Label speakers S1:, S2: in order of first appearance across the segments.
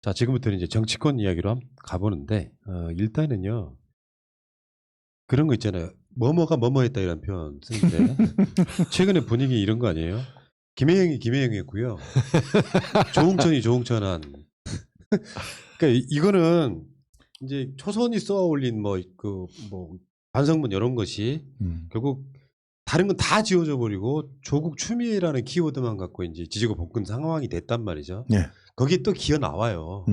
S1: 자, 지금부터는 이제 정치권 이야기로 가보는데, 일단은요, 그런 거 있잖아요. 뭐뭐가 뭐뭐 했다 이런 표현 쓰는데, 최근에 분위기 이런 거 아니에요? 김혜영이 김혜영이었고요. 조홍천이 조홍천한. 그러니까 이거는 이제 초선이 쏘아 올린 뭐 반성문 이런 것이 결국 다른 건 다 지워져 버리고 조국 추미애라는 키워드만 갖고 이제 지지고 볶은 상황이 됐단 말이죠.
S2: 네.
S1: 거기에 또 기어 나와요.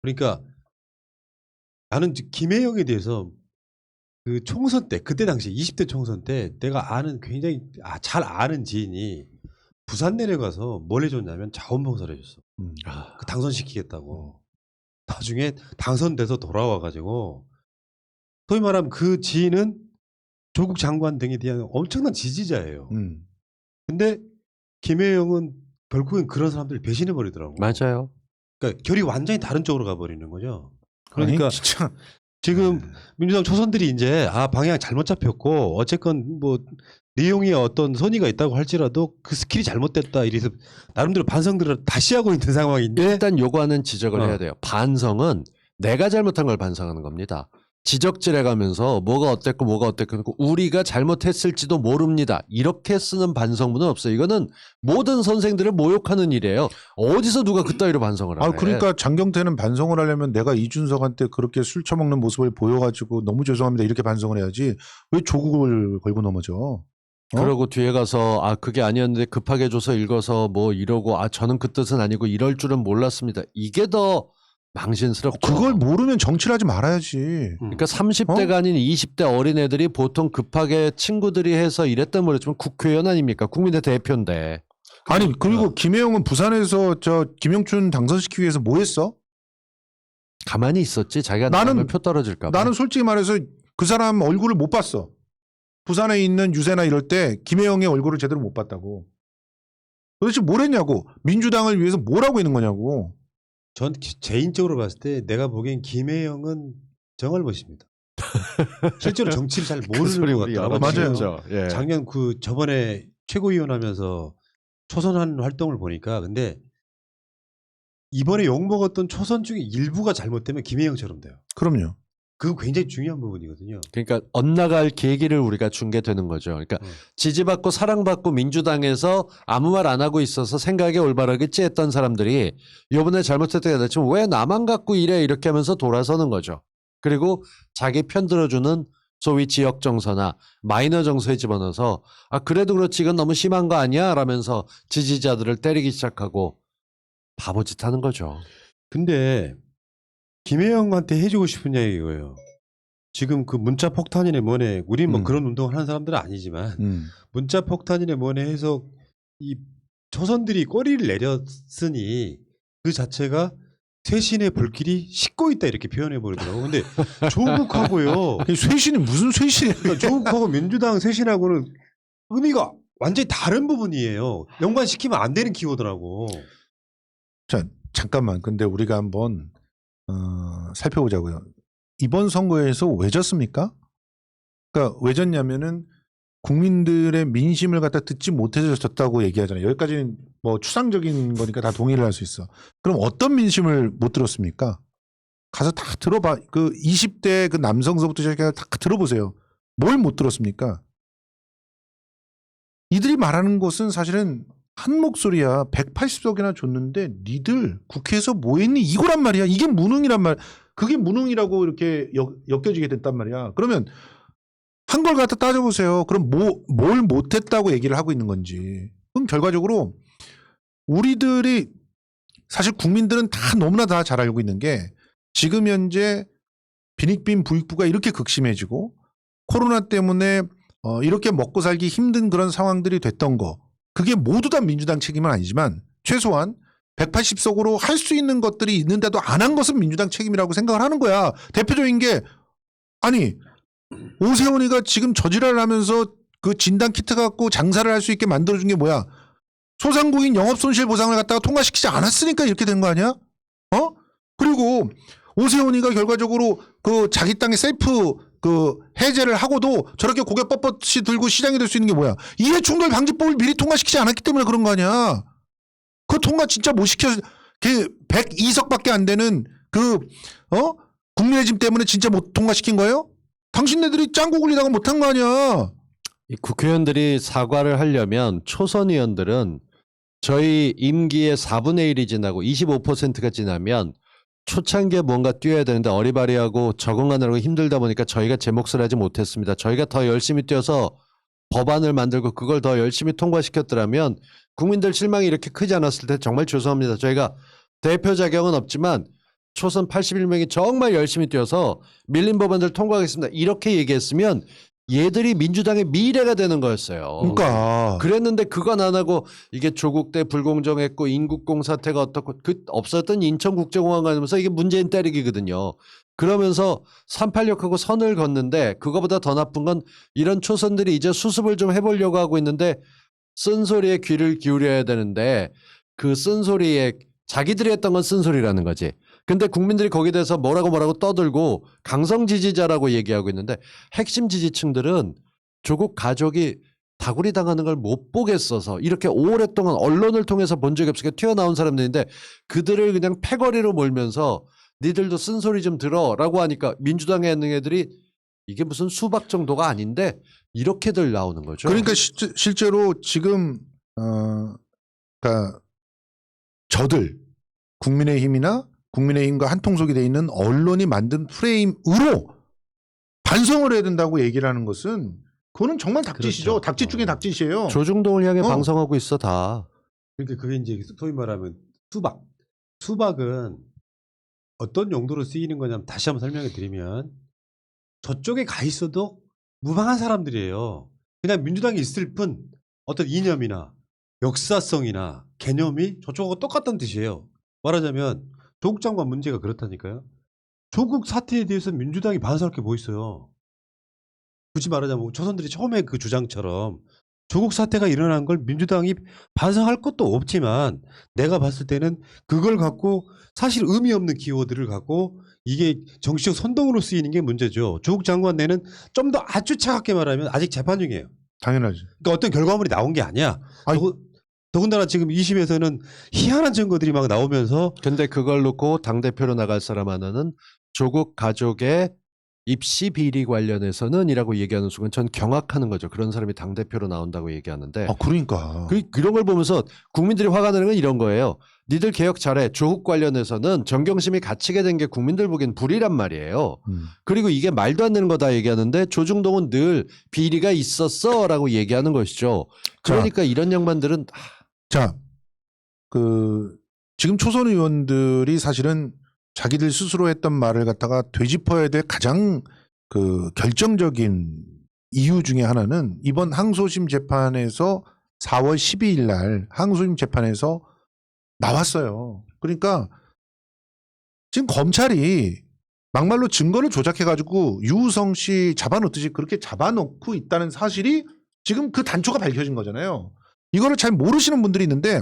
S1: 그러니까 나는 김혜영에 대해서 그 총선 때, 그때 당시 20대 총선 때 내가 아는 굉장히 잘 아는 지인이 부산 내려가서 뭘 해줬냐면 자원봉사를 해줬어. 그 당선시키겠다고. 나중에 당선돼서 돌아와가지고 소위 말하면 그 지인은 조국 장관 등에 대한 엄청난 지지자예요. 근데 김혜영은 결국엔 그런 사람들을 배신해버리더라고.
S3: 맞아요.
S1: 그러니까 결이 완전히 다른 쪽으로 가버리는 거죠. 그러니까
S2: 아니, 진짜.
S1: 지금 민주당 초선들이 이제 방향 잘못 잡혔고 어쨌건 뭐 내용에 어떤 선의가 있다고 할지라도 그 스킬이 잘못됐다 이래서 나름대로 반성들을 다시 하고 있는 상황인데
S3: 일단 요구하는 지적을 해야 돼요. 반성은 내가 잘못한 걸 반성하는 겁니다. 지적질해가면서 뭐가 어땠고 뭐가 어땠고 우리가 잘못했을지도 모릅니다. 이렇게 쓰는 반성문은 없어요. 이거는 모든 선생들을 모욕하는 일이에요. 어디서 누가 그따위로 반성을 하래.
S2: 그러니까 장경태는 반성을 하려면 내가 이준석한테 그렇게 술 처먹는 모습을 보여가지고 너무 죄송합니다 이렇게 반성을 해야지 왜 조국을 걸고 넘어져.
S3: 그러고 뒤에 가서 그게 아니었는데 급하게 줘서 읽어서 뭐 이러고 저는 그 뜻은 아니고 이럴 줄은 몰랐습니다. 이게 더 망신스럽죠.
S2: 그걸 모르면 정치를 하지 말아야지.
S3: 그러니까 30대가 아닌 20대 어린애들이 보통 급하게 친구들이 해서 이랬던 모르지만 국회의원 아닙니까? 국민의 대표인데.
S2: 아니 그리고 김혜영은 부산에서 김영춘 당선시키기 위해서 뭐 했어?
S3: 가만히 있었지. 자기가
S2: 나는-
S3: 나가면 표 떨어질까 봐.
S2: 나는 솔직히 말해서 그 사람 얼굴을 못 봤어. 부산에 있는 유세나 이럴 때 김혜영의 얼굴을 제대로 못 봤다고. 도대체 뭘 했냐고. 민주당을 위해서 뭘 하고 있는 거냐고.
S1: 전 개인적으로 봤을 때 내가 보기엔 김혜영은 정할벗입니다. 실제로 정치를 잘 모르는 것 같더라고요.
S2: 맞아요.
S3: 예.
S1: 작년 저번에 최고위원 하면서 초선한 활동을 보니까 근데 이번에 욕먹었던 초선 중에 일부가 잘못되면 김혜영처럼 돼요.
S2: 그럼요.
S1: 그거 굉장히 중요한 부분이거든요.
S3: 그러니까 엇나갈 계기를 우리가 준 게 되는 거죠. 그러니까 지지받고 사랑받고 민주당에서 아무 말 안 하고 있어서 생각이 올바르겠지 했던 사람들이 이번에 잘못했다고 했지만 왜 나만 갖고 이래 이렇게 하면서 돌아서는 거죠. 그리고 자기 편 들어주는 소위 지역 정서나 마이너 정서에 집어넣어서 그래도 그렇지 이건 너무 심한 거 아니야? 라면서 지지자들을 때리기 시작하고 바보짓 하는 거죠.
S1: 근데 김혜영한테 해주고 싶은 얘기 이거예요. 지금 그 문자 폭탄이네 뭐네 우리 뭐 그런 운동을 하는 사람들은 아니지만 문자 폭탄이네 뭐네 해서 이 초선들이 꼬리를 내렸으니 그 자체가 쇄신의 불길이 싣고 있다 이렇게 표현해 버리더라고. 근데 조국하고요.
S2: 쇄신이 무슨 쇄신이야.
S1: 그러니까 조국하고 민주당 쇄신하고는 의미가 완전히 다른 부분이에요. 연관시키면 안 되는 키워드라고.
S2: 자, 잠깐만. 근데 우리가 한번 살펴보자고요. 이번 선거에서 왜 졌습니까? 그러니까 왜 졌냐면은 국민들의 민심을 갖다 듣지 못해서 졌다고 얘기하잖아요. 여기까지는 뭐 추상적인 거니까 다 동의를 할 수 있어. 그럼 어떤 민심을 못 들었습니까? 가서 다 들어봐. 그 20대 그 남성서부터 시작해서 다 들어보세요. 뭘 못 들었습니까? 이들이 말하는 것은 사실은 한 목소리야. 180석이나 줬는데 니들 국회에서 뭐 했니? 이거란 말이야. 이게 무능이란 말. 그게 무능이라고 이렇게 엮여지게 됐단 말이야. 그러면 한 걸 갖다 따져보세요. 그럼 뭘 못했다고 얘기를 하고 있는 건지. 그럼 결과적으로 우리들이 사실 국민들은 다 너무나 다 잘 알고 있는 게 지금 현재 빈익빈 부익부가 이렇게 극심해지고 코로나 때문에 이렇게 먹고 살기 힘든 그런 상황들이 됐던 거. 그게 모두 다 민주당 책임은 아니지만 최소한 180석으로 할 수 있는 것들이 있는데도 안 한 것은 민주당 책임이라고 생각을 하는 거야. 대표적인 게 아니 오세훈이가 지금 저지랄을 하면서 그 진단 키트 갖고 장사를 할 수 있게 만들어준 게 뭐야. 소상공인 영업손실 보상을 갖다가 통과시키지 않았으니까 이렇게 된 거 아니야? 그리고 오세훈이가 결과적으로 그 자기 땅에 셀프 그 해제를 하고도 저렇게 고개 뻣뻣이 들고 시장이 될 수 있는 게 뭐야. 이해충돌 방지법을 미리 통과시키지 않았기 때문에 그런 거 아니야. 그 통과 진짜 못 시켜 그 102석밖에 안 되는 그 국민의힘 때문에 진짜 못 통과시킨 거예요? 당신네들이 짱구 굴리다가 못한 거 아니야.
S3: 이 국회의원들이 사과를 하려면 초선 의원들은 저희 임기의 4분의 1이 지나고 25%가 지나면 초창기에 뭔가 뛰어야 되는데 어리바리하고 적응하느라고 힘들다 보니까 저희가 제 몫을 하지 못했습니다. 저희가 더 열심히 뛰어서 법안을 만들고 그걸 더 열심히 통과시켰더라면 국민들 실망이 이렇게 크지 않았을 때 정말 죄송합니다. 저희가 대표 자격은 없지만 초선 81명이 정말 열심히 뛰어서 밀린 법안들 통과하겠습니다. 이렇게 얘기했으면 얘들이 민주당의 미래가 되는 거였어요.
S2: 그러니까
S3: 그랬는데 그건 안 하고 이게 조국 때 불공정했고 인국공 사태가 어떻고 그 없었던 인천국제공항 가면서 이게 문재인 때리기거든요. 그러면서 386하고 선을 걷는데 그거보다 더 나쁜 건 이런 초선들이 이제 수습을 좀 해보려고 하고 있는데 쓴소리에 귀를 기울여야 되는데 그 쓴소리에 자기들이 했던 건 쓴소리라는 거지. 근데 국민들이 거기에 대해서 뭐라고 떠들고 강성 지지자라고 얘기하고 있는데 핵심 지지층들은 조국 가족이 다구리 당하는 걸 못 보겠어서 이렇게 오랫동안 언론을 통해서 본 적이 없으니까 튀어나온 사람들인데 그들을 그냥 패거리로 몰면서 니들도 쓴소리 좀 들어라고 하니까 민주당에 있는 애들이 이게 무슨 수박 정도가 아닌데 이렇게들 나오는 거죠.
S2: 그러니까 실제로 지금 그러니까 저들 국민의힘과 한통속이 돼 있는 언론이 만든 프레임으로 반성을 해야 된다고 얘기를 하는 것은 그거는 정말 닥짓이죠.
S1: 그렇죠.
S2: 닥짓 중에 닥짓이에요.
S3: 조중동을 향해 방송하고 있어 다.
S1: 그러니까 그게 이제 소위 말하면 수박은 어떤 용도로 쓰이는 거냐면 다시 한번 설명해 드리면 저쪽에 가 있어도 무방한 사람들이에요. 그냥 민주당이 있을 뿐 어떤 이념이나 역사성이나 개념이 저쪽하고 똑같다는 뜻이에요. 말하자면 조국 장관 문제가 그렇다니까요. 조국 사태에 대해서 민주당이 반성할 게 뭐 있어요. 굳이 말하자면 조선들이 처음에 그 주장처럼 조국 사태가 일어난 걸 민주당이 반성할 것도 없지만 내가 봤을 때는 그걸 갖고 사실 의미 없는 키워드를 갖고 이게 정치적 선동으로 쓰이는 게 문제죠. 조국 장관 내는 좀 더 아주 차갑게 말하면 아직 재판 중이에요.
S2: 당연하지.
S1: 그러니까 어떤 결과물이 나온 게 아니야. 더군다나 지금 2심에서는 희한한 증거들이 막 나오면서
S3: 근데 그걸 놓고 당대표로 나갈 사람 하나는 조국 가족의 입시 비리 관련해서는 이라고 얘기하는 순간 전 경악하는 거죠. 그런 사람이 당대표로 나온다고 얘기하는데
S2: 그러니까
S3: 그런 걸 보면서 국민들이 화가 나는 건 이런 거예요. 니들 개혁 잘해. 조국 관련해서는 정경심이 갇히게 된 게 국민들 보기엔 불이란 말이에요. 그리고 이게 말도 안 되는 거다 얘기하는데 조중동은 늘 비리가 있었어 라고 얘기하는 것이죠. 그러니까 이런 양반들은
S2: 자, 지금 초선 의원들이 사실은 자기들 스스로 했던 말을 갖다가 되짚어야 될 가장 결정적인 이유 중에 하나는 이번 항소심 재판에서 4월 12일 날 항소심 재판에서 나왔어요. 그러니까 지금 검찰이 막말로 증거를 조작해가지고 유우성 씨 잡아놓듯이 그렇게 잡아놓고 있다는 사실이 지금 그 단초가 밝혀진 거잖아요. 이거를 잘 모르시는 분들이 있는데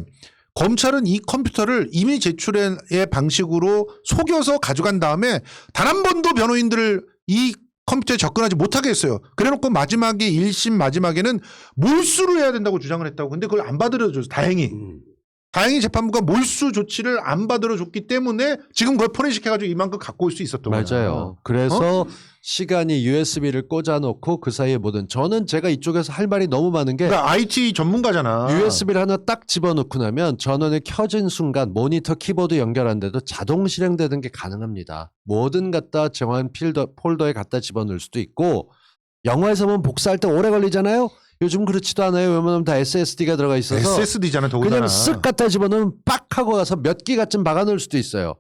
S2: 검찰은 이 컴퓨터를 이미 제출의 방식으로 속여서 가져간 다음에 단 한 번도 변호인들을 이 컴퓨터에 접근하지 못하게 했어요. 그래놓고 마지막에 1심 마지막에는 몰수를 해야 된다고 주장을 했다고. 근데 그걸 안 받아들여줘서 다행히 재판부가 몰수 조치를 안 받아줬기 때문에 지금 그걸 포렌식해가지고 이만큼 갖고 올 수 있었던 거예요.
S3: 맞아요. 그래서 시간이 USB를 꽂아놓고 그 사이에 저는 제가 이쪽에서 할 말이 너무 많은 게
S2: 그러니까 IT 전문가잖아.
S3: USB를 하나 딱 집어넣고 나면 전원이 켜진 순간 모니터 키보드 연결한데도 자동 실행되는 게 가능합니다. 뭐든 갖다 정한 폴더에 갖다 집어넣을 수도 있고 영화에서 보면 복사할 때 오래 걸리잖아요. 요즘 그렇지도 않아요. 왜냐하면 다 SSD가 들어가 있어서
S2: SSD잖아 더군다나.
S3: 그냥 쓱 갖다 집어넣으면 빡 하고 가서 몇 기가쯤 박아놓을 수도 있어요.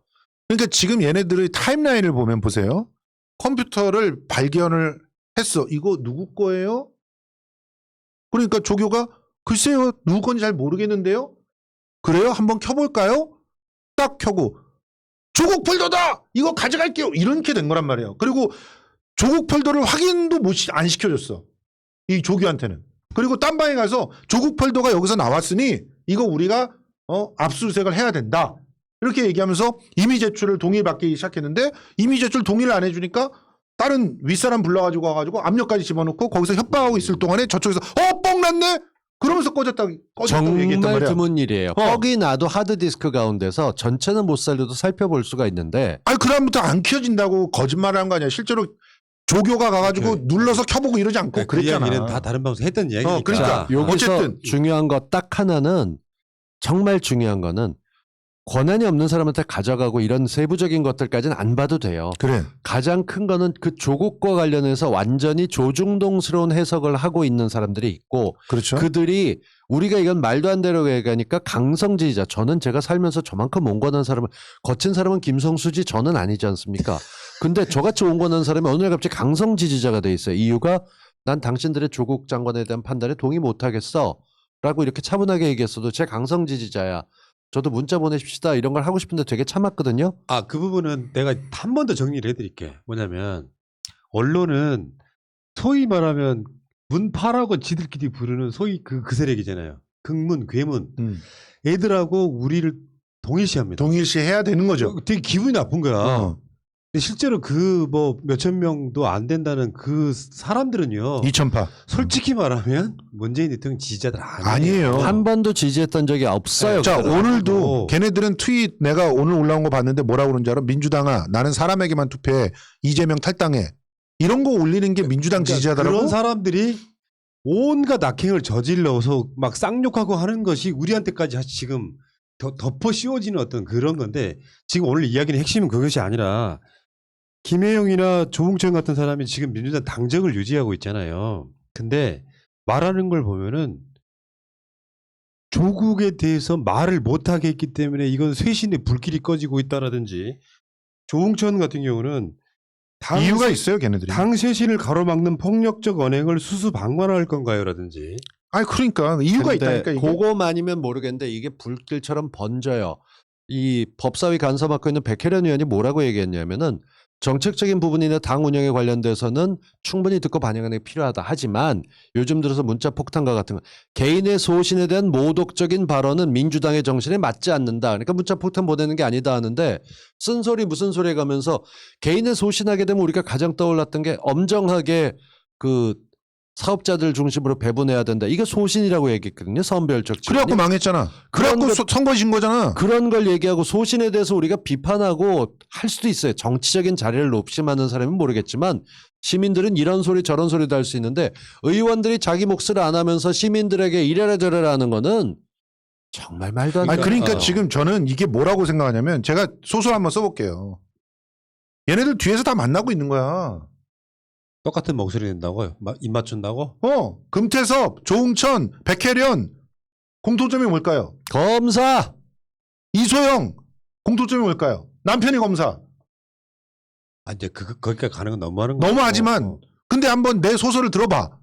S2: 그러니까 지금 얘네들의 타임라인을 보면 보세요. 컴퓨터를 발견을 했어. 이거 누구 거예요? 그러니까 조교가 글쎄요. 누구 건지 잘 모르겠는데요. 그래요? 한번 켜볼까요? 딱 켜고 조국 폴더다! 이거 가져갈게요. 이렇게 된 거란 말이에요. 그리고 조국 폴더를 확인도 안 시켜줬어. 이 조교한테는. 그리고 딴 방에 가서 조국 폴더가 여기서 나왔으니 이거 우리가 압수수색을 해야 된다. 이렇게 얘기하면서 이미 제출을 동의받기 시작했는데 이미 제출 동의를 안 해주니까 다른 윗사람 불러가지고 와가지고 압력까지 집어넣고 거기서 협박하고 있을 동안에 저쪽에서 뻥 났네? 그러면서 꺼졌다고 얘기했단
S3: 정말
S2: 말이야.
S3: 드문 일이에요. 뻑이 나도 하드디스크 가운데서 전체는 못 살려도 살펴볼 수가 있는데
S2: 아니 그다음부터 안 켜진다고 거짓말을 한 거 아니야. 실제로 조교가 가가지고 눌러서 켜보고 이러지 않고
S1: 그
S2: 그랬잖아.
S1: 이야기는 다 다른 방송 했던 이야기니까.
S2: 그러니까.
S3: 여기서
S2: 어쨌든.
S3: 중요한 거 딱 하나는 정말 중요한 거는 권한이 없는 사람한테 가져가고 이런 세부적인 것들까지는 안 봐도 돼요.
S2: 그래.
S3: 가장 큰 거는 그 조국과 관련해서 완전히 조중동스러운 해석을 하고 있는 사람들이 있고
S2: 그렇죠.
S3: 그들이 우리가 이건 말도 안 되라고 얘기하니까 강성 지지자. 저는 제가 살면서 저만큼 온건한 사람은 거친 사람은 김성수지 저는 아니지 않습니까? 근데 저같이 온건한 사람이 어느 날 갑자기 강성 지지자가 돼 있어요. 이유가 난 당신들의 조국 장관에 대한 판단에 동의 못하겠어 라고 이렇게 차분하게 얘기했어도 제 강성 지지자야. 저도 문자 보내십시다 이런 걸 하고 싶은데 되게 참았거든요.
S1: 아, 그 부분은 내가 한 번 더 정리를 해드릴게. 뭐냐면 언론은 소위 말하면 문파라고 지들끼리 부르는 소위 그 세력이잖아요. 극문, 괴문. 애들하고 우리를 동일시합니다.
S2: 동일시 해야 되는 거죠.
S1: 되게 기분이 나쁜 거야. 근데 실제로 그 뭐 몇천 명도 안 된다는 그 사람들은요.
S2: 2000파.
S1: 솔직히 말하면 문재인 대통령 지지자들
S2: 아니에요.
S3: 한 번도 지지했던 적이 없어요.
S2: 자,
S3: 그들은.
S2: 오늘도 걔네들은 트윗 내가 오늘 올라온 거 봤는데 뭐라고 그러는지 알아? 민주당아 나는 사람에게만 투표해. 이재명 탈당해. 이런 거 올리는 게 민주당 지지자더라고.
S1: 그런 사람들이 온갖 악행을 저질러서 막 쌍욕하고 하는 것이 우리한테까지 지금 덮어 씌워지는 어떤 그런 건데 지금 오늘 이야기는 핵심은 그것이 아니라 김혜영이나 조홍천 같은 사람이 지금 민주당 당적을 유지하고 있잖아요. 근데 말하는 걸 보면은 조국에 대해서 말을 못하게 했기 때문에 이건 쇄신의 불길이 꺼지고 있다라든지 조홍천 같은 경우는
S2: 이유가 있어요, 걔네들이.
S1: 당 쇄신을 가로막는 폭력적 언행을 수수방관할 건가요?라든지.
S2: 아니 그러니까 이유가
S3: 근데
S2: 있다니까 이게.
S3: 그거만이면 모르겠는데 이게 불길처럼 번져요. 이 법사위 간사 맡고 있는 백혜련 의원이 뭐라고 얘기했냐면은 정책적인 부분이나 당 운영에 관련돼서는 충분히 듣고 반영하는 게 필요하다. 하지만 요즘 들어서 문자 폭탄과 같은 거 개인의 소신에 대한 모독적인 발언은 민주당의 정신에 맞지 않는다. 그러니까 문자 폭탄 보내는 게 아니다 하는데 쓴소리 무슨 소리 해가면서 개인의 소신하게 되면 우리가 가장 떠올랐던 게 엄정하게 그 사업자들 중심으로 배분해야 된다. 이게 소신이라고 얘기했거든요. 선별적 지원이.
S2: 그래갖고 망했잖아. 그래갖고 선거 진 거잖아.
S3: 그런 걸 얘기하고 소신에 대해서 우리가 비판하고 할 수도 있어요. 정치적인 자리를 높심하는 사람은 모르겠지만 시민들은 이런 소리 저런 소리도 할 수 있는데 의원들이 자기 몫을 안 하면서 시민들에게 이래라 저래라 하는 거는 정말 말도 안 돼.
S2: 아니 그러니까 지금 저는 이게 뭐라고 생각하냐면 제가 소설 한번 써볼게요. 얘네들 뒤에서 다 만나고 있는 거야.
S1: 똑같은 목소리 낸다고요? 입 맞춘다고?
S2: 금태섭, 조홍천, 백혜련 공통점이 뭘까요?
S3: 검사.
S2: 이소영 공통점이 뭘까요? 남편이 검사.
S1: 아, 이제 거기까지 가는 건 너무하는 거야.
S2: 너무하지만 근데 한번 내 소설을 들어봐.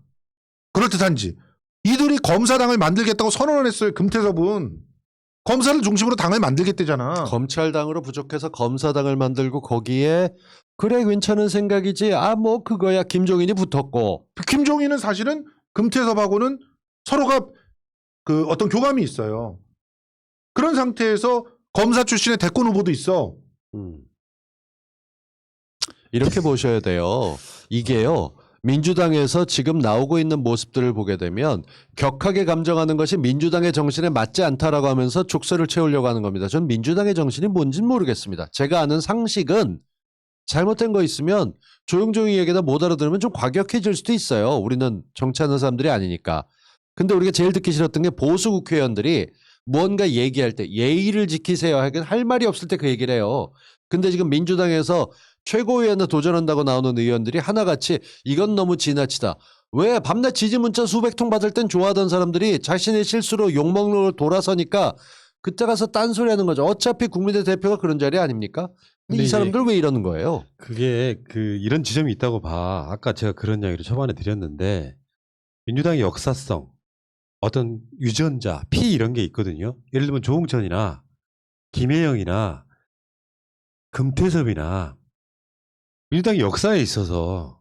S2: 그럴듯한지. 이들이 검사당을 만들겠다고 선언을 했어요. 금태섭은. 검사를 중심으로 당을 만들겠대잖아.
S3: 검찰당으로 부족해서 검사당을 만들고 거기에 그래 괜찮은 생각이지. 아 뭐 그거야. 김종인이 붙었고.
S2: 김종인은 사실은 금태섭하고는 서로가 그 어떤 교감이 있어요. 그런 상태에서 검사 출신의 대권 후보도 있어.
S3: 이렇게 보셔야 돼요. 이게요. 민주당에서 지금 나오고 있는 모습들을 보게 되면 격하게 감정하는 것이 민주당의 정신에 맞지 않다라고 하면서 족쇄를 채우려고 하는 겁니다. 전 민주당의 정신이 뭔지는 모르겠습니다. 제가 아는 상식은 잘못된 거 있으면 조용조용히 얘기다 못 알아들으면 좀 과격해질 수도 있어요. 우리는 정치하는 사람들이 아니니까. 근데 우리가 제일 듣기 싫었던 게 보수 국회의원들이 무언가 얘기할 때 예의를 지키세요. 할 말이 없을 때 그 얘기를 해요. 근데 지금 민주당에서 최고위원에 도전한다고 나오는 의원들이 하나같이 이건 너무 지나치다. 왜 밤낮 지지 문자 수백 통 받을 땐 좋아하던 사람들이 자신의 실수로 욕먹는 걸 돌아서니까 그때 가서 딴소리 하는 거죠. 어차피 국민의 대표가 그런 자리 아닙니까? 근데 이 사람들 왜 이러는 거예요?
S1: 그게 이런 지점이 있다고 봐. 아까 제가 그런 이야기를 초반에 드렸는데 민주당의 역사성, 어떤 유전자, 피 이런 게 있거든요. 예를 들면 조홍천이나 김혜영이나 금태섭이나 민주당의 역사에 있어서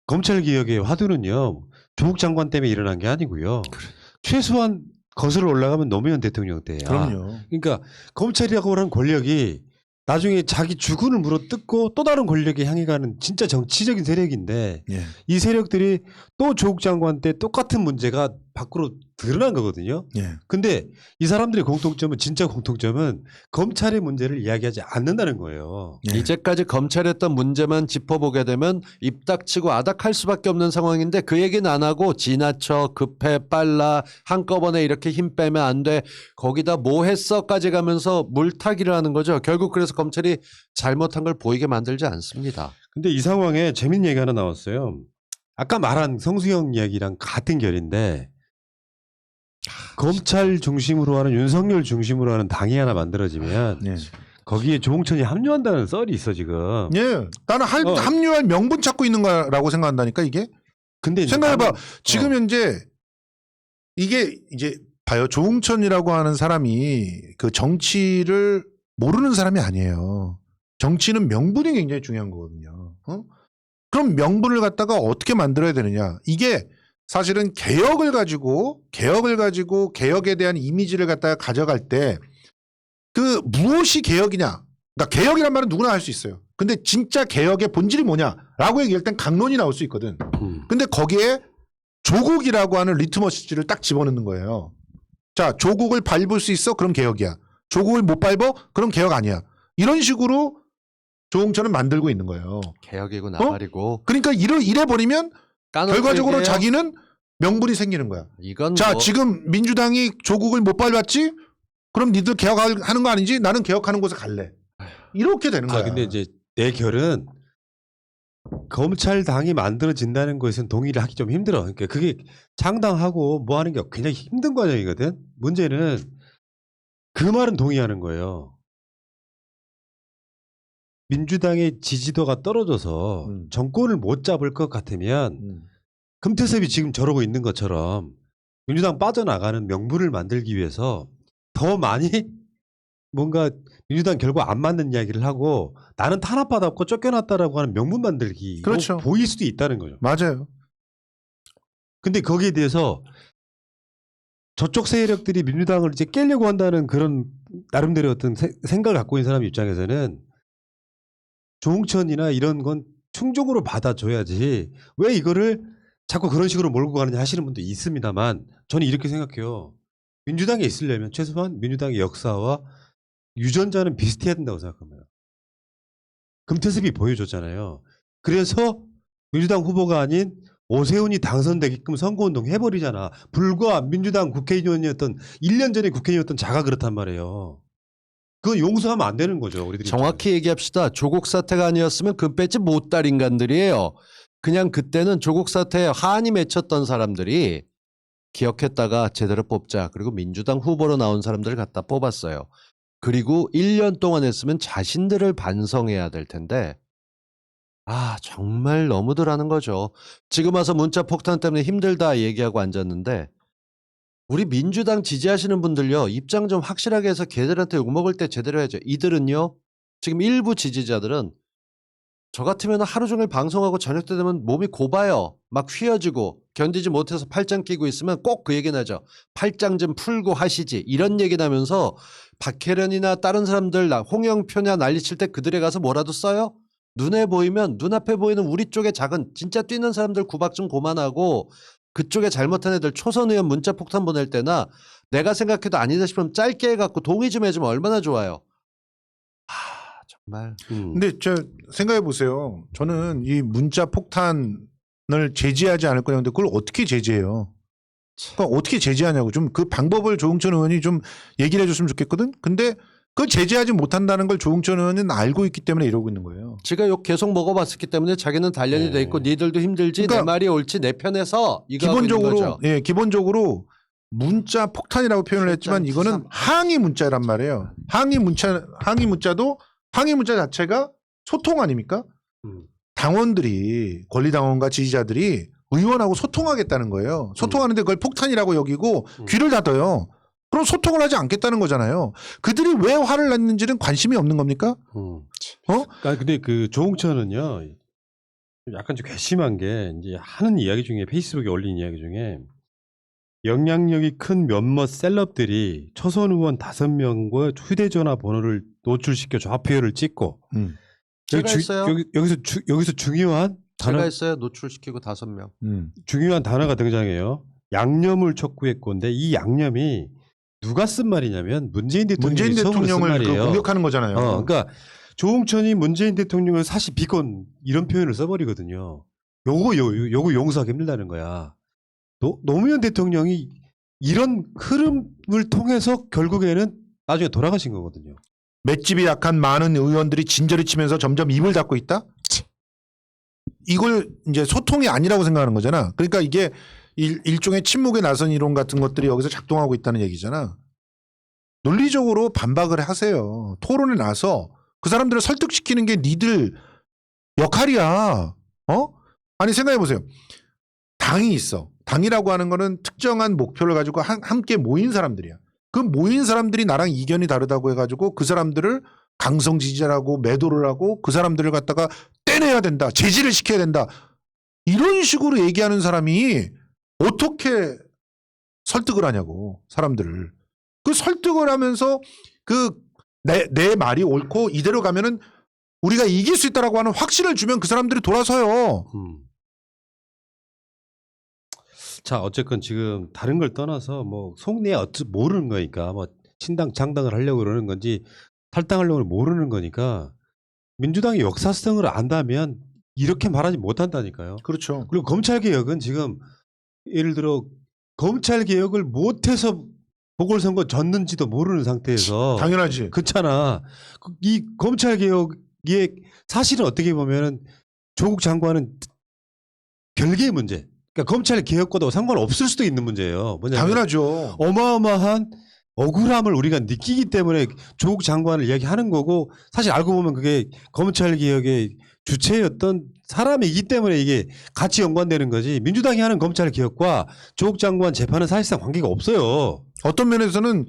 S1: 검찰개혁의 화두는요. 조국 장관 때문에 일어난 게 아니고요.
S3: 그래.
S1: 최소한 거슬러 올라가면 노무현 대통령 때야.
S2: 그럼요.
S1: 그러니까 검찰이라고 하는 권력이 나중에 자기 주군을 물어뜯고 또 다른 권력에 향해 가는 진짜 정치적인 세력인데
S2: 예.
S1: 이 세력들이 또 조국 장관 때 똑같은 문제가 밖으로 드러난 거거든요.
S2: 예.
S1: 근데 이 사람들의 공통점은 진짜 공통점은 검찰의 문제를 이야기하지 않는다는 거예요.
S2: 예.
S3: 이제까지 검찰이 했던 문제만 짚어보게 되면 입 닥치고 아닥할 수밖에 없는 상황인데 그 얘기는 안 하고 지나쳐 급해 빨라 한꺼번에 이렇게 힘 빼면 안 돼 거기다 뭐 했어까지 가면서 물타기를 하는 거죠. 결국 그래서 검찰이 잘못한 걸 보이게 만들지 않습니다.
S1: 근데 이 상황에 재밌는 얘기 하나 나왔어요. 아까 말한 성수형 이야기랑 같은 결인데 검찰 중심으로 하는 윤석열 중심으로 하는 당이 하나 만들어지면
S2: 예.
S1: 거기에 조홍천이 합류한다는 썰이 있어 지금.
S2: 예. 나는 합류할 명분 찾고 있는 거라고 생각한다니까 이게.
S1: 근데 이제
S2: 생각해봐.
S1: 나는-
S2: 지금 현재 이게 이제 봐요. 조홍천이라고 하는 사람이 그 정치를 모르는 사람이 아니에요. 정치는 명분이 굉장히 중요한 거거든요. 그럼 명분을 갖다가 어떻게 만들어야 되느냐. 이게 사실은 개혁을 가지고 개혁에 대한 이미지를 갖다가 가져갈 때 그 무엇이 개혁이냐. 그러니까 개혁이란 말은 누구나 할 수 있어요. 근데 진짜 개혁의 본질이 뭐냐라고 얘기할 땐 강론이 나올 수 있거든. 근데 거기에 조국이라고 하는 리트머스지를 딱 집어넣는 거예요. 자, 조국을 밟을 수 있어? 그럼 개혁이야. 조국을 못 밟어? 그럼 개혁 아니야. 이런 식으로 조홍천은 만들고 있는 거예요.
S3: 개혁이고 나발이고
S2: 그러니까 이래 버리면 결과적으로
S3: 얘기해요.
S2: 자기는 명분이 생기는 거야.
S3: 이건
S2: 자,
S3: 뭐
S2: 지금 민주당이 조국을 못 밟았지? 그럼 니들 개혁하는 거 아니지? 나는 개혁하는 곳에 갈래. 이렇게 되는 거야.
S1: 근데 이제 내 결은 검찰당이 만들어진다는 것은 동의를 하기 좀 힘들어. 그러니까 그게 창당하고 뭐 하는 게 굉장히 힘든 과정이거든. 문제는 그 말은 동의하는 거예요. 민주당의 지지도가 떨어져서 정권을 못 잡을 것 같으면 금태섭이 지금 저러고 있는 것처럼 민주당 빠져나가는 명분을 만들기 위해서 더 많이 뭔가 민주당 결과 안 맞는 이야기를 하고 나는 탄압받았고 쫓겨났다라고 하는 명분 만들기
S2: 그렇죠.
S1: 보일 수도 있다는 거죠.
S2: 맞아요.
S1: 근데 거기에 대해서 저쪽 세력들이 민주당을 이제 깨려고 한다는 그런 나름대로 어떤 생각을 갖고 있는 사람 입장에서는 조홍천이나 이런 건 충족으로 받아줘야지 왜 이거를 자꾸 그런 식으로 몰고 가느냐 하시는 분도 있습니다만 저는 이렇게 생각해요. 민주당에 있으려면 최소한 민주당의 역사와 유전자는 비슷해야 된다고 생각합니다. 금태섭이 보여줬잖아요. 그래서 민주당 후보가 아닌 오세훈이 당선되게끔 선거운동 해버리잖아. 불과 민주당 국회의원이었던 1년 전에 국회의원이었던 자가 그렇단 말이에요. 그건 용서하면 안 되는 거죠. 우리들이
S3: 정확히 얘기합시다. 조국 사태가 아니었으면 금배지 못달 인간들이에요. 그냥 그때는 조국 사태에 한이 맺혔던 사람들이 기억했다가 제대로 뽑자. 그리고 민주당 후보로 나온 사람들을 갖다 뽑았어요. 그리고 1년 동안 했으면 자신들을 반성해야 될 텐데 정말 너무들 하는 거죠. 지금 와서 문자 폭탄 때문에 힘들다 얘기하고 앉았는데 우리 민주당 지지하시는 분들요. 입장 좀 확실하게 해서 걔들한테 욕먹을 때 제대로 해야죠. 이들은요. 지금 일부 지지자들은 저 같으면 하루 종일 방송하고 저녁 때 되면 몸이 고봐요. 막 휘어지고 견디지 못해서 팔짱 끼고 있으면 꼭 그 얘기 나죠. 팔짱 좀 풀고 하시지. 이런 얘기 나면서 박혜련이나 다른 사람들 홍영표냐 난리칠 때 그들에 가서 뭐라도 써요? 눈에 보이면 눈앞에 보이는 우리 쪽에 작은 진짜 뛰는 사람들 구박 좀 그만하고 그쪽에 잘못한 애들 초선 의원 문자 폭탄 보낼 때나 내가 생각해도 아니다 싶으면 짧게 해갖고 동의 좀 해주면 얼마나 좋아요. 정말.
S2: 근데 생각해 보세요. 저는 이 문자 폭탄을 제지하지 않을 거냐는데 그걸 어떻게 제지해요? 그러니까 어떻게 제지하냐고 좀 그 방법을 조홍천 의원이 좀 얘기를 해줬으면 좋겠거든. 근데 그걸 제지하지 못한다는 걸 조홍천 의원은 알고 있기 때문에 이러고 있는 거예요.
S3: 지가 욕 계속 먹어봤기 때문에 자기는 단련이 돼 있고 니들도 힘들지
S2: 그러니까
S3: 내 말이 옳지 내 편에서 이거 하고 있는 거죠.
S2: 기본적으로 문자 폭탄이라고 표현을 했지만 이거는 항의 문자란 말이에요. 항의 문자도 항의 문자 자체가 소통 아닙니까? 당원들이 권리당원과 지지자들이 의원하고 소통하겠다는 거예요. 소통하는데 그걸 폭탄이라고 여기고 귀를 닫아요. 그럼 소통을 하지 않겠다는 거잖아요. 그들이 왜 화를 냈는지는 관심이 없는 겁니까?
S1: 근데 그 조홍천은요 약간 좀 괘씸한 게 이제 하는 이야기 중에 페이스북에 올린 이야기 중에 영향력이 큰 몇몇 셀럽들이 초선 의원 5명과 휴대전화 번호를 노출시켜 좌표를 찍고
S3: 제가 했어요.
S1: 여기서 중요한
S3: 제가
S1: 단어
S3: 했어요. 노출시키고 5명.
S1: 중요한 단어가 등장해요. 양념을 촉구했건데 이 양념이 누가 쓴 말이냐면 문재인 대통령이
S2: 문재인
S1: 처음으로 쓴
S2: 대통령을 그
S1: 말이에요.
S2: 공격하는 거잖아요.
S1: 그러니까 조홍천이 문재인 대통령을 사실 비건 이런 표현을 써버리거든요. 요거 용서하기 힘들다는 거야. 노무현 대통령이 이런 흐름을 통해서 결국에는 나중에 돌아가신 거거든요.
S2: 맷집이 약한 많은 의원들이 진저리 치면서 점점 입을 닫고 있다? 이걸 이제 소통이 아니라고 생각하는 거잖아. 그러니까 이게 일종의 침묵의 나선 이론 같은 것들이 여기서 작동하고 있다는 얘기잖아. 논리적으로 반박을 하세요. 토론에 나서 그 사람들을 설득시키는 게 니들 역할이야. 아니 생각해 보세요. 당이 있어. 당이라고 하는 거는 특정한 목표를 가지고 함께 모인 사람들이야. 그 모인 사람들이 나랑 이견이 다르다고 해가지고 그 사람들을 강성 지지자라고 매도를 하고 그 사람들을 갖다가 떼내야 된다. 제지를 시켜야 된다. 이런 식으로 얘기하는 사람이 어떻게 설득을 하냐고 사람들을. 그 설득을 하면서 내 말이 옳고 이대로 가면은 우리가 이길 수 있다라고 하는 확신을 주면 그 사람들이 돌아서요.
S1: 자, 어쨌건 지금 다른 걸 떠나서 뭐 속내 모르는 거니까 뭐 신당 창당을 하려고 그러는 건지 탈당하려고 모르는 거니까 민주당이 역사성을 안다면 이렇게 말하지 못한다니까요.
S2: 그렇죠.
S1: 그리고 검찰개혁은 지금 예를 들어 검찰개혁을 못해서 보궐선거 졌는지도 모르는 상태에서
S2: 당연하지.
S1: 그렇잖아. 이 검찰개혁의 사실은 어떻게 보면은 조국 장관은 별개의 문제. 그러니까 검찰 개혁과도 상관없을 수도 있는 문제예요. 뭐냐면
S2: 당연하죠.
S1: 어마어마한 억울함을 우리가 느끼기 때문에 조국 장관을 이야기하는 거고 사실 알고 보면 그게 검찰 개혁의 주체였던 사람이기 때문에 이게 같이 연관되는 거지. 민주당이 하는 검찰 개혁과 조국 장관 재판은 사실상 관계가 없어요.
S2: 어떤 면에서는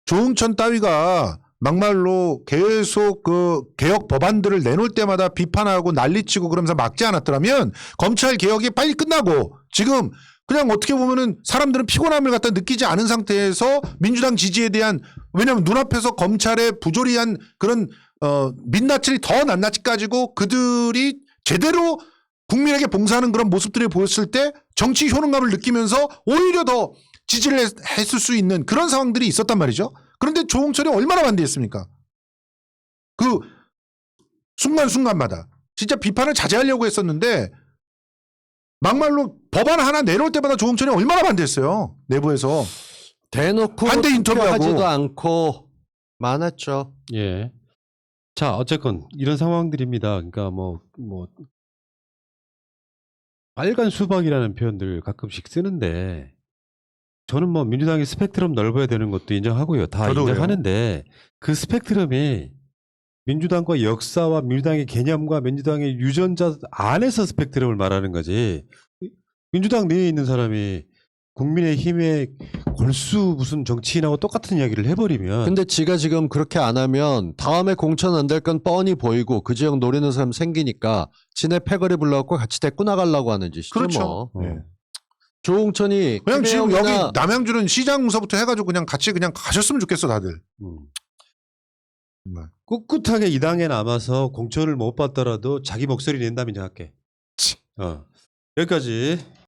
S2: 조응천 따위가 막말로 계속 그 개혁 법안들을 내놓을 때마다 비판하고 난리치고 그러면서 막지 않았더라면 검찰 개혁이 빨리 끝나고 지금 그냥 어떻게 보면은 사람들은 피곤함을 갖다 느끼지 않은 상태에서 민주당 지지에 대한 왜냐하면 눈앞에서 검찰의 부조리한 그런 민낯이 더 낱낱이 까지고 그들이 제대로 국민에게 봉사하는 그런 모습들을 보였을 때 정치 효능감을 느끼면서 오히려 더 지지를 했을 수 있는 그런 상황들이 있었단 말이죠. 그런데 조홍철이 얼마나 반대했습니까? 그 순간순간마다 진짜 비판을 자제하려고 했었는데 막말로 법안 하나 내놓을 때마다 조홍철이 얼마나 반대했어요. 내부에서.
S3: 대놓고
S2: 반대 인터뷰하고.
S3: 하지도 않고 많았죠.
S1: 예. 자, 어쨌건 이런 상황들입니다. 그러니까 뭐 빨간 수박이라는 표현들 가끔씩 쓰는데 저는 뭐 민주당이 스펙트럼 넓어야 되는 것도 인정하고요. 다
S2: 저도
S1: 인정하는데 그 스펙트럼이 민주당과 역사와 민주당의 개념과 민주당의 유전자 안에서 스펙트럼을 말하는 거지. 민주당 내에 있는 사람이 국민의힘의 골수 무슨 정치인하고 똑같은 이야기를 해버리면
S3: 근데 지가 지금 그렇게 안 하면 다음에 공천 안 될 건 뻔히 보이고 그 지역 노리는 사람 생기니까 지네 패거리 불러갖고 같이 데리고 나가려고 하는 짓이죠.
S2: 그렇죠.
S3: 뭐.
S2: 네.
S3: 조홍천이
S2: 그냥 지금
S3: 김혜영이나
S2: 여기 남양주는 시장서부터 해가지고 그냥 같이 그냥 가셨으면 좋겠어 다들. 정말.
S1: 꿋꿋하게 이 당에 남아서 공천을 못 받더라도 자기 목소리 낸다면 인정할게. 여기까지.